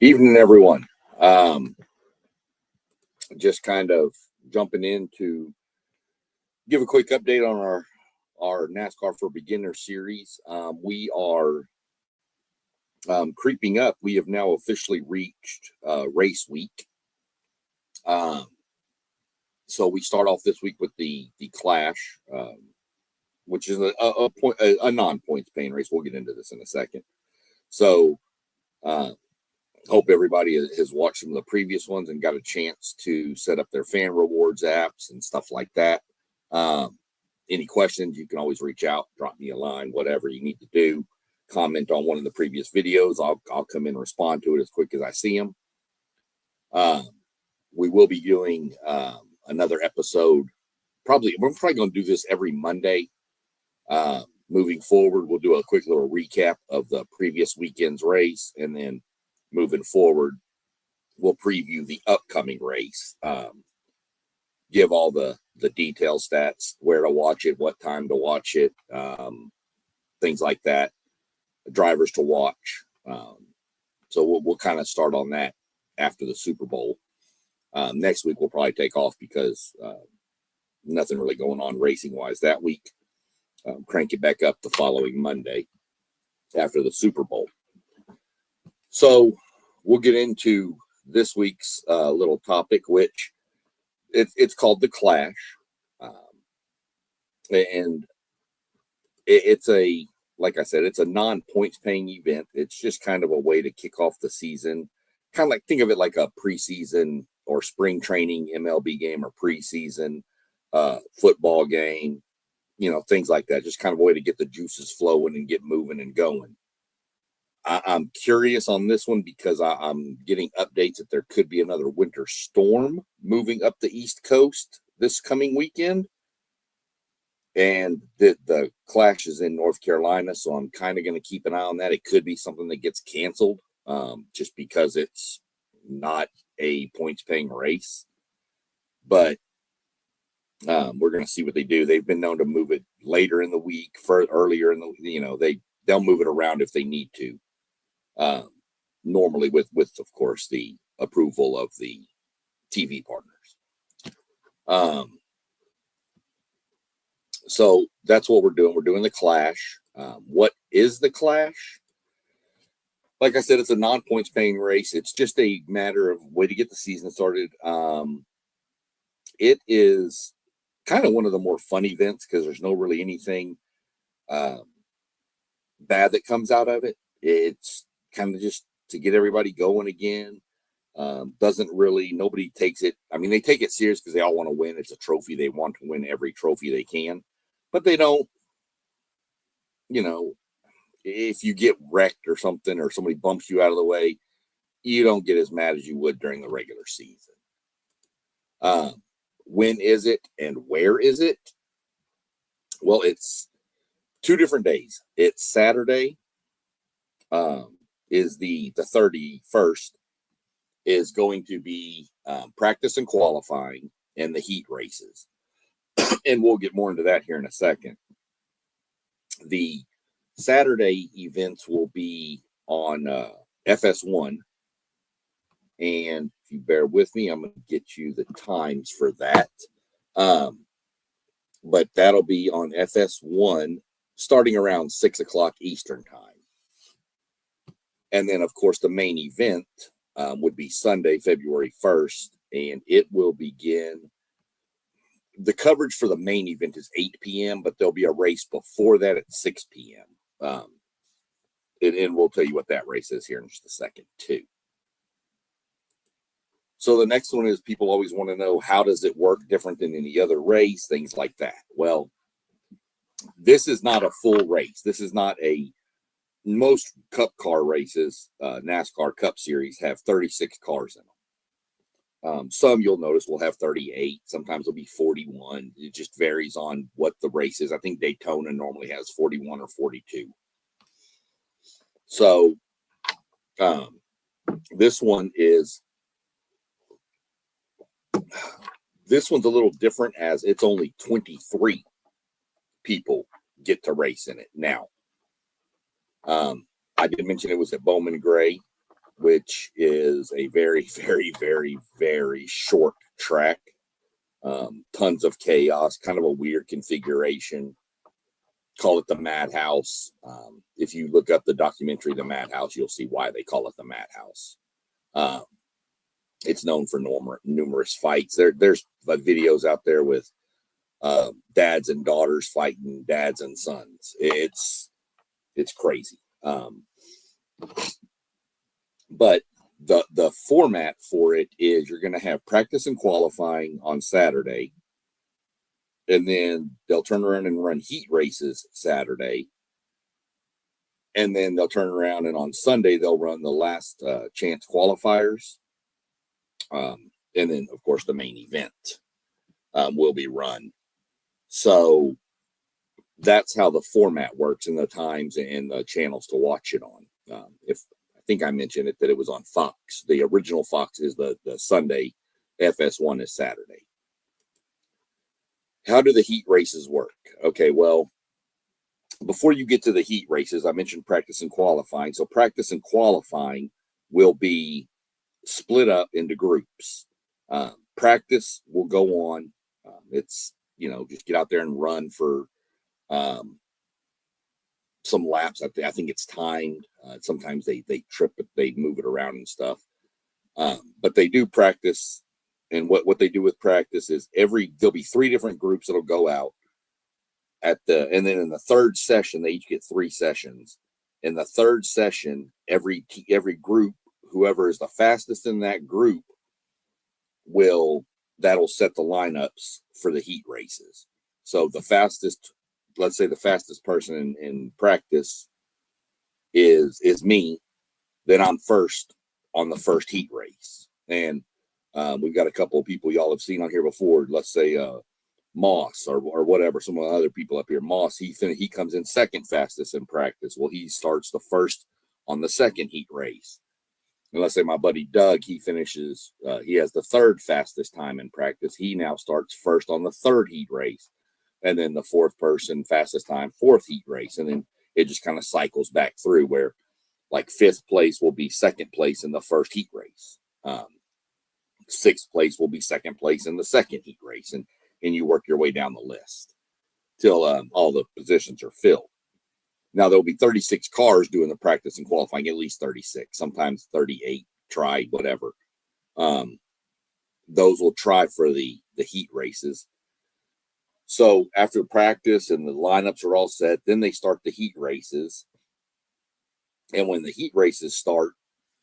Evening, everyone. Just kind of jumping in to give a quick update on our NASCAR for Beginner series. We are creeping up. We have now officially reached race week. So we start off this week with the Clash, which is a non-points paying race. We'll get into this in a second. So hope everybody has watched some of the previous ones and got a chance to set up their fan rewards apps and stuff like that. Any questions, you can always reach out, drop me a line, whatever you need to do. Comment on one of the previous videos. I'll come in and respond to it as quick as I see them. We will be doing another episode. We're probably going to do this every Monday. Moving forward, we'll do a quick little recap of the previous weekend's race, and then moving forward, we'll preview the upcoming race. Give all the detail stats, where to watch it, what time to watch it, things like that, drivers to watch. So we'll kind of start on that after the Super Bowl. Next week, we'll probably take off because nothing really going on racing-wise that week. Crank it back up the following Monday after the Super Bowl. So we'll get into this week's little topic, which it's called the Clash. And it's like I said, it's a non-points paying event. It's just kind of a way to kick off the season. Kind of like, think of it like a preseason or spring training MLB game or preseason football game, things like that. Just kind of a way to get the juices flowing and get moving and going. I'm curious on this one because I'm getting updates that there could be another winter storm moving up the East Coast this coming weekend. And the Clash is in North Carolina, so I'm kind of going to keep an eye on that. It could be something that gets canceled just because it's not a points-paying race. But we're going to see what they do. They've been known to move it later in the week, earlier in the, they'll move it around if they need to. Normally with of course the approval of the TV partners. So that's what we're doing. We're doing the Clash. What is the Clash? Like I said, it's a non-points paying race. It's just a matter of way to get the season started. It is kind of one of the more fun events because there's no really anything bad that comes out of it. It's kind of just to get everybody going again. Nobody takes it. I mean, they take it serious because they all want to win. It's a trophy. They want to win every trophy they can, but they don't, if you get wrecked or something, or somebody bumps you out of the way, you don't get as mad as you would during the regular season. When is it and where is it? Well, it's 2 different days. It's Saturday, is the 31st, is going to be practice and qualifying and the heat races. And we'll get more into that here in a second. The Saturday events will be on FS1. And if you bear with me, I'm going to get you the times for that. But that'll be on FS1 starting around 6 o'clock Eastern time. And then, of course, the main event would be Sunday, February 1st, and it will begin. The coverage for the main event is 8 p.m., but there'll be a race before that at 6 p.m. And we'll tell you what that race is here in just a second, too. So the next one is people always want to know, how does it work different than any other race, things like that. Well, this is not a full race. This is not most Cup car races, NASCAR Cup Series, have 36 cars in them. Some you'll notice will have 38. Sometimes it'll be 41. It just varies on what the race is. I think Daytona normally has 41 or 42. So this one's a little different, as it's only 23 people get to race in it now. I did mention it was at Bowman Gray. which is a very, very, very, very short track. Tons of chaos, kind of a weird configuration. Call it the Madhouse. If you look up the documentary, The Madhouse, you'll see why they call it the Madhouse. It's known for numerous fights. There's videos out there with dads and daughters fighting dads and sons. It's crazy. But the format for it is you're going to have practice and qualifying on Saturday, and then they'll turn around and run heat races Saturday, and then they'll turn around and on Sunday they'll run the last chance qualifiers, and then of course the main event will be run. So that's how the format works, and the times and the channels to watch it on. If I think I mentioned it that it was on Fox. The original Fox is the Sunday. FS1 is Saturday. How do the heat races work? Okay, well, before you get to the heat races, I mentioned practice and qualifying. So practice and qualifying will be split up into groups. Practice will go on. It's, just get out there and run for some laps. I think it's timed. Sometimes they trip it, they move it around and stuff. But they do practice. And what they do with practice is there'll be 3 different groups that'll go out and then in the third session, they each get 3 sessions. In the third session, every group, whoever is the fastest in that group, that'll set the lineups for the heat races. So let's say the fastest person in practice is me, then I'm first on the first heat race. And we've got a couple of people y'all have seen on here before. Let's say Moss or whatever, some of the other people up here. Moss, he comes in second fastest in practice. Well, he starts the first on the second heat race. And let's say my buddy Doug, he finishes, he has the third fastest time in practice. He now starts first on the third heat race. And then the fourth person, fastest time, fourth heat race. And then it just kind of cycles back through where like 5th place will be second place in the first heat race. 6th place will be second place in the second heat race. And you work your way down the list till all the positions are filled. Now, there'll be 36 cars doing the practice and qualifying, at least 36, sometimes 38, try, whatever. Those will try for the heat races. So after practice and the lineups are all set, then they start the heat races. And when the heat races start,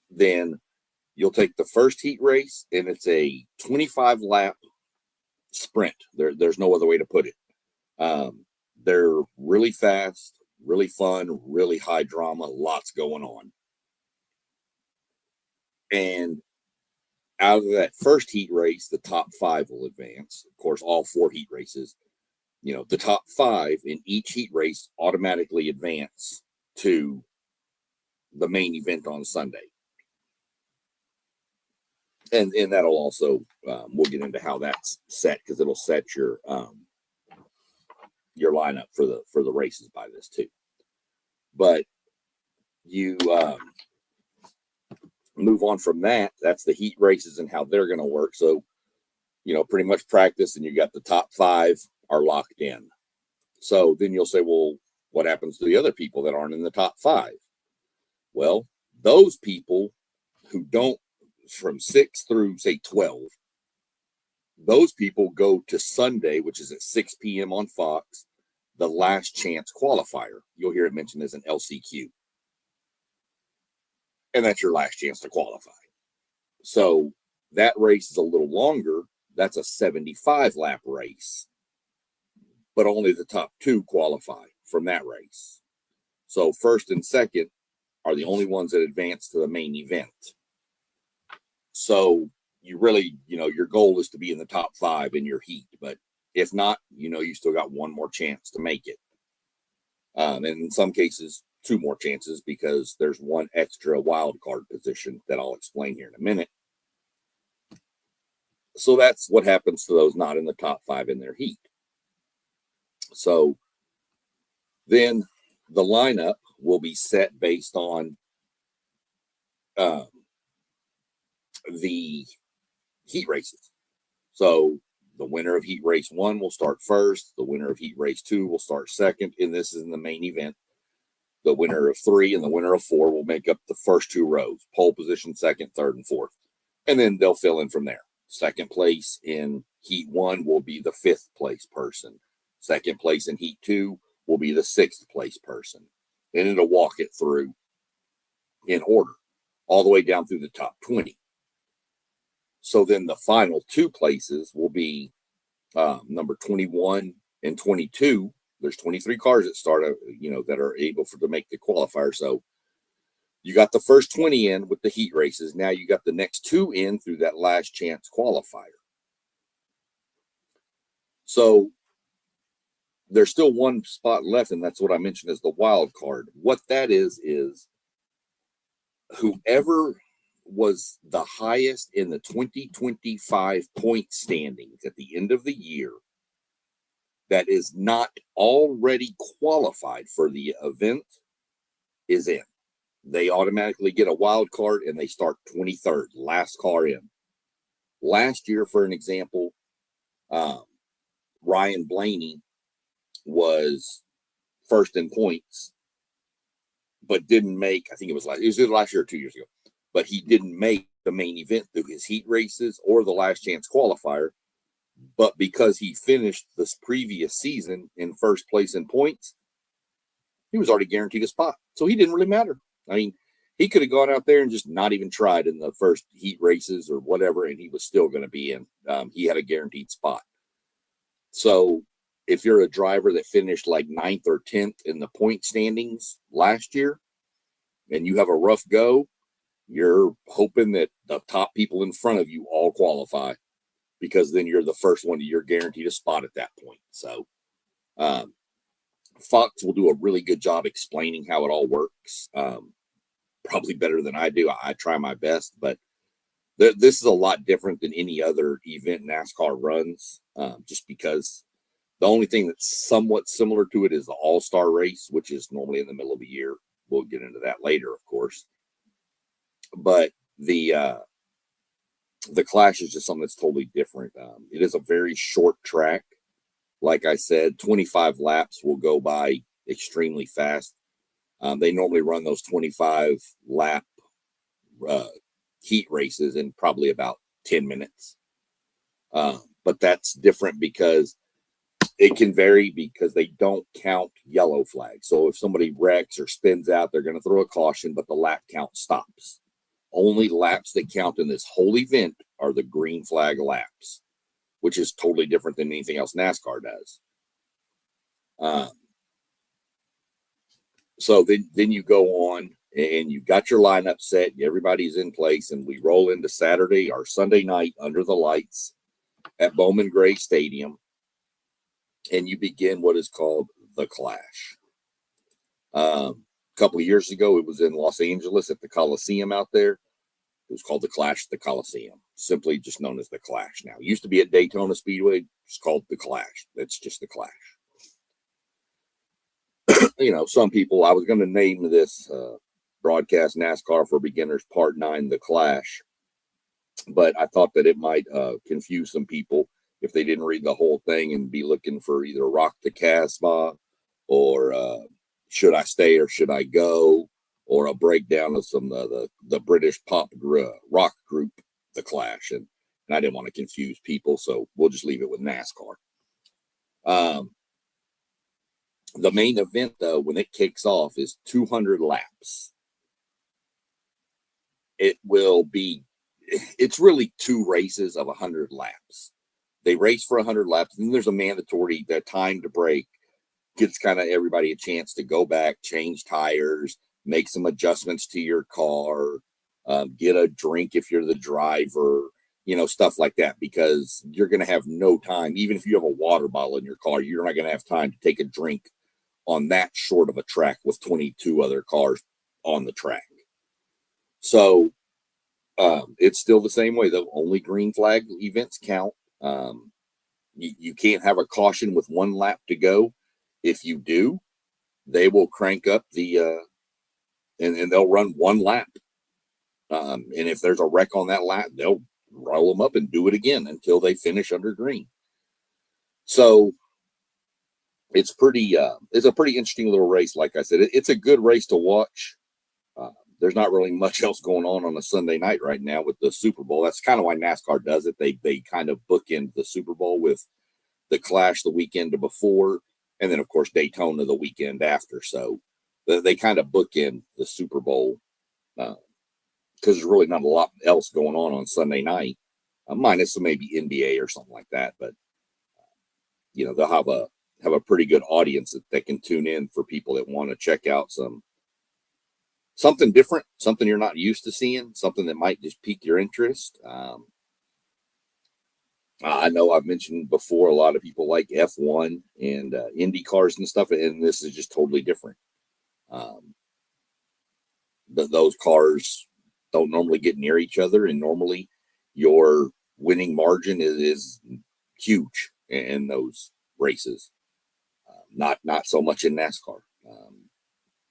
then you'll take the first heat race, and it's a 25-lap sprint. There's no other way to put it. They're really fast, really fun, really high drama, lots going on. And out of that first heat race, the top 5 will advance. Of course, all 4 heat races. The top 5 in each heat race automatically advance to the main event on Sunday. And that'll also, we'll get into how that's set, because it'll set your lineup for the races by this too. But you move on from that. That's the heat races and how they're going to work. So, pretty much practice, and you got the top 5 are locked in. So then you'll say, well, what happens to the other people that aren't in the top 5? Well, those people who don't, from 6 through say 12, those people go to Sunday, which is at 6 p.m. on Fox, the last chance qualifier. You'll hear it mentioned as an LCQ. And that's your last chance to qualify. So that race is a little longer. That's a 75-lap race. But only the top 2 qualify from that race. So first and second are the only ones that advance to the main event. So you really, your goal is to be in the top 5 in your heat. But if not, you still got one more chance to make it. And in some cases, 2 more chances, because there's one extra wild card position that I'll explain here in a minute. So that's what happens to those not in the top 5 in their heat. So then the lineup will be set based on the heat races. So the winner of heat race 1 will start first. The winner of heat race 2 will start second. And this is in the main event. The winner of 3 and the winner of 4 will make up the first 2 rows, pole position, second, third, and fourth. And then they'll fill in from there. Second place in heat 1 will be the 5th place person. Second place in heat 2 will be the 6th place person. And it'll walk it through in order, all the way down through the top 20. So then the final 2 places will be number 21 and 22. There's 23 cars that start, that are able to make the qualifier. So you got the first 20 in with the heat races. Now you got the next 2 in through that last chance qualifier. So there's still 1 spot left, and that's what I mentioned as the wild card. What that is whoever was the highest in the 2025 point standings at the end of the year that is not already qualified for the event is in. They automatically get a wild card and they start 23rd, last car in. Last year, for an example, Ryan Blaney was first in points, but didn't make, I think it was last year or 2 years ago, but he didn't make the main event through his heat races or the last chance qualifier. But because he finished this previous season in first place in points, he was already guaranteed a spot. So he didn't really matter. I mean, he could have gone out there and just not even tried in the first heat races or whatever, and he was still going to be in. He had a guaranteed spot. So if you're a driver that finished like 9th or 10th in the point standings last year and you have a rough go, you're hoping that the top people in front of you all qualify, because then you're the first one, you're guaranteed a spot at that point. So Fox will do a really good job explaining how it all works. Probably better than I do. I try my best, but this is a lot different than any other event NASCAR runs, just because the only thing that's somewhat similar to it is the All-Star race, which is normally in the middle of the year. We'll get into that later, of course. But the Clash is just something that's totally different. It is a very short track. Like I said, 25 laps will go by extremely fast. They normally run those 25 lap heat races in probably about 10 minutes. But that's different because it can vary because they don't count yellow flags. So if somebody wrecks or spins out, they're going to throw a caution, but the lap count stops. Only laps that count in this whole event are the green flag laps, which is totally different than anything else NASCAR does. So then you go on and you've got your lineup set, everybody's in place, and we roll into Saturday or Sunday night under the lights at Bowman Gray Stadium, and you begin what is called the Clash. A couple of years ago, it was in Los Angeles at the Coliseum out there. It was called the Clash at the Coliseum, simply just known as the Clash now. It used to be at Daytona Speedway. It's called the Clash. That's just the Clash. Some people, I was going to name this broadcast NASCAR for Beginners Part 9, the Clash, but I thought that it might confuse some people if they didn't read the whole thing and be looking for either Rock the Casbah or Should I Stay or Should I Go, or a breakdown of some the British pop rock group, the Clash, and I didn't want to confuse people, so we'll just leave it with NASCAR. The main event, though, when it kicks off, is 200 laps. It's really 2 races of 100 laps. They race for 100 laps, and then there's a mandatory time to break. Gives kind of everybody a chance to go back, change tires, make some adjustments to your car, get a drink if you're the driver, stuff like that, because you're going to have no time. Even if you have a water bottle in your car, you're not going to have time to take a drink on that short of a track with 22 other cars on the track. So it's still the same way, though. Only green flag events count. You can't have a caution with 1 lap to go. If you do, they will crank up and they'll run 1 lap And if there's a wreck on that lap, they'll roll them up and do it again until they finish under green. So it's it's a pretty interesting little race. Like I said, it's a good race to watch. There's not really much else going on a Sunday night right now with the Super Bowl. That's kind of why NASCAR does it. They kind of bookend the Super Bowl with the Clash the weekend before, and then of course Daytona the weekend after. So they kind of bookend the Super Bowl because there's really not a lot else going on Sunday night, minus maybe NBA or something like that. But they'll have a pretty good audience that can tune in for people that want to check out something different, something you're not used to seeing, something that might just pique your interest. I know I've mentioned before, a lot of people like F1 and Indy cars and stuff, and this is just totally different. Those cars don't normally get near each other, and normally your winning margin is huge in those races. Not so much in NASCAR.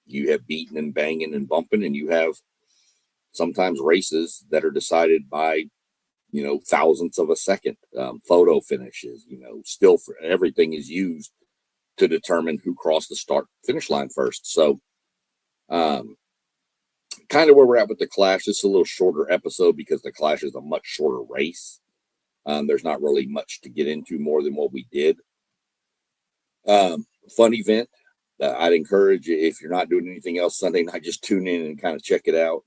You have beating and banging and bumping, and you have sometimes races that are decided by thousandths of a second, photo finishes, still for everything is used to determine who crossed the start finish line first. So kind of where we're at with the Clash. It's a little shorter episode because the Clash is a much shorter race. There's not really much to get into more than what we did. Fun event. I'd encourage you, if you're not doing anything else Sunday night, just tune in and kind of check it out.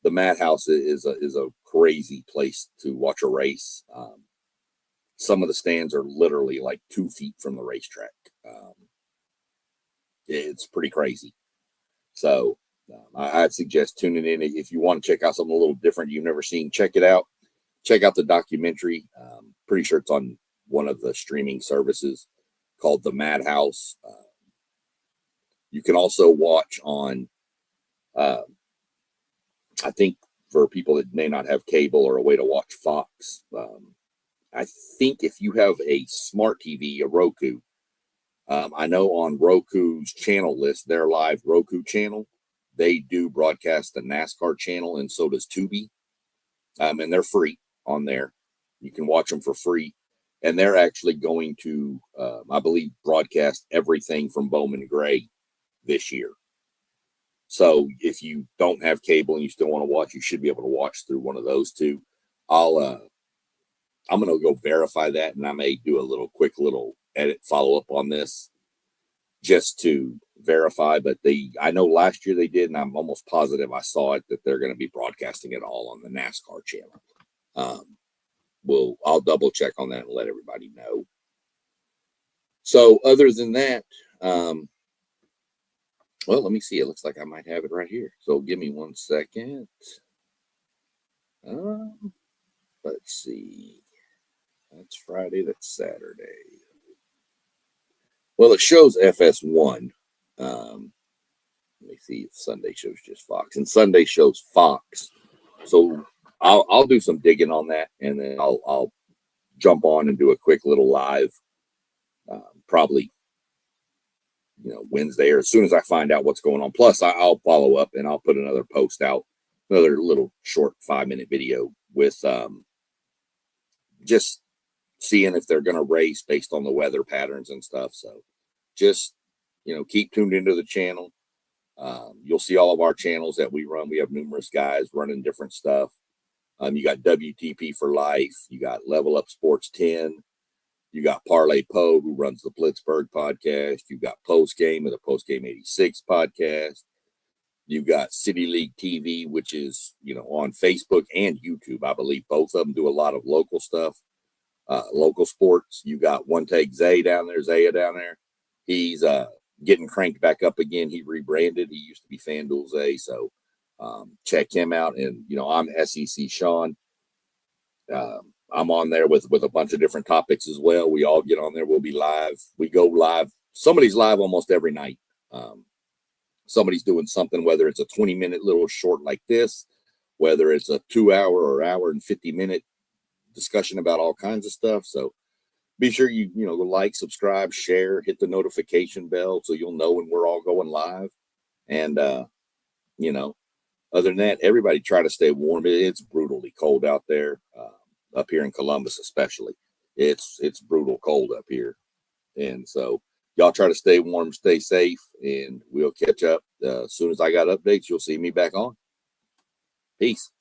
The Madhouse is a crazy place to watch a race. Some of the stands are literally like 2 feet from the racetrack. It's pretty crazy. So I'd suggest tuning in. If you want to check out something a little different you've never seen, check it out. Check out the documentary. Pretty sure it's on one of the streaming services called The Madhouse. You can also watch on, I think for people that may not have cable or a way to watch Fox, I think if you have a smart TV, a Roku, I know on Roku's channel list, their live Roku channel, they do broadcast the NASCAR channel, and so does Tubi. And they're free on there. You can watch them for free. And they're actually going to, I believe, broadcast everything from Bowman Gray this year. So if you don't have cable and you still want to watch, you should be able to watch through one of those two. I'm going to go verify that, and I may do a quick little edit follow up on this just to verify. But I know last year they did, and I'm almost positive I saw it, that they're going to be broadcasting it all on the NASCAR channel. I'll double check on that and let everybody know. So other than that, well, let me see. It looks like I might have it right here. So give me 1 second. Let's see. That's Friday. That's Saturday. Well, it shows FS1. Let me see. Sunday shows just Fox, and Sunday shows Fox. So I'll do some digging on that, and then I'll jump on and do a quick little live, probably Wednesday, or as soon as I find out what's going on. Plus, I'll follow up and I'll put another post out, another little short 5-minute video with just seeing if they're going to race based on the weather patterns and stuff. So just, keep tuned into the channel. You'll see all of our channels that we run. We have numerous guys running different stuff. You got WTP for Life. You got Level Up Sports 10. You got Parlay Poe, who runs the Blitzburg podcast. You got Post Game of the Post Game 86 podcast. You got City League TV, which is, on Facebook and YouTube. I believe both of them do a lot of local stuff, local sports. You got One Take Zaya down there. He's getting cranked back up again. He rebranded. He used to be FanDuel Zay. So check him out. And, I'm SEC Sean. I'm on there with a bunch of different topics as well. We all get on there. We'll be live. We go live. Somebody's live almost every night. Somebody's doing something, whether it's a 20-minute little short like this, whether it's a 2-hour or hour and 50-minute discussion about all kinds of stuff. So be sure you like, subscribe, share, hit the notification bell so you'll know when we're all going live. And Other than that, everybody try to stay warm. It's brutally cold out there, up here in Columbus, especially. It's brutal cold up here, and so y'all try to stay warm, stay safe, and we'll catch up as soon as I got updates. You'll see me back on. Peace.